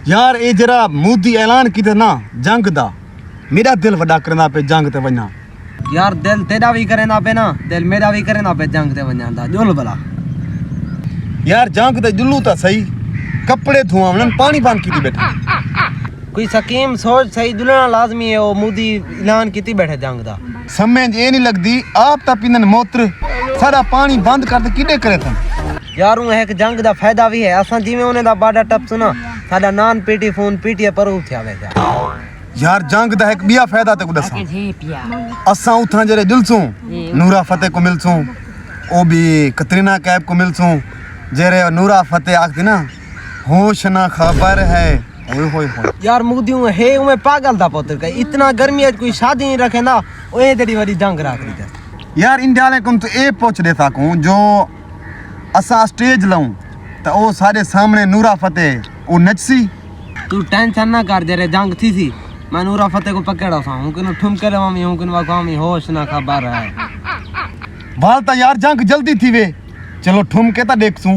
यार ये जरा मोदी ऐलान किया ना जंग दा, मेरा दिल वड्डा करना पे जंग ते वन्ना। यार दिल तेरा भी करना पे ना, दिल मेरा भी करना पे जंग ते वन्ना दा जोल भला। यार जंग ते जुल्लू ता सही, कपड़े धुआवण पानी बंद की बैठा। कोई स्कीम सोच सही जुलना लाजमी है। वो मोदी ऐलान की बैठे जंग दा, समझ ये नहीं लगदी। आप ता पीनन मोत्र, सारा पानी बंद कर दे किडे करे थे। यार वो एक जंग दा फायदा भी है। असा जिवें उन्हें दा बाडा टप सुना साडा नान पीटी फोन पीटीए पर उठया वेगा। यार जंग दा एक बिया फायदा ते को दसा। असा उथा जरे जुलसू नूरा फतेह को मिलसू, ओ भी कतरीना कैफ को मिलसू। जरे नूरा फतेह आखती ना होश ना खबर है। ओए होए होए यार मोदी है उमे पागल दा पुत्र का। इतना गर्मी है कोई शादी नहीं रखे ना, ओए तेरी वाली जंग राख दी। यार इंडिया वाले को तो ए पूछ दे सकूं जो असा स्टेज लाऊं तो ओ सारे सामने नूरा फतेह ओ नचसी। तू टेंशन ना कर, जरे जंग थी सी मैं नूरा फतेह को पकड़ा सा हूं कि ठुमके लवामी हूं कि वाकामी होश ना खबर है। वालता यार जंग जल्दी थी वे, चलो ठुमके ता देखसूं।